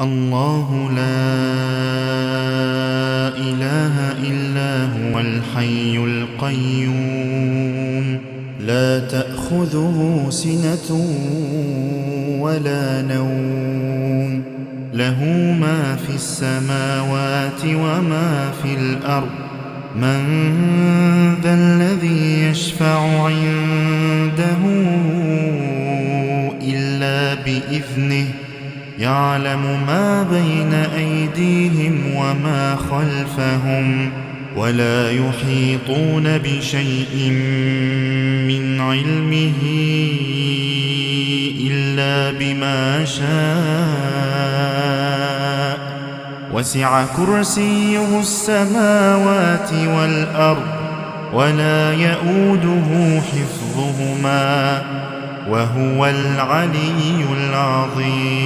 الله لا إله إلا هو الحي القيوم لا تأخذه سنة ولا نوم له ما في السماوات وما في الأرض من ذا الذي يشفع عنده إلا بإذنه يعلم ما بين أيديهم وما خلفهم ولا يحيطون بشيء من علمه إلا بما شاء وسع كرسيه السماوات والأرض ولا يئوده حفظهما وهو العلي العظيم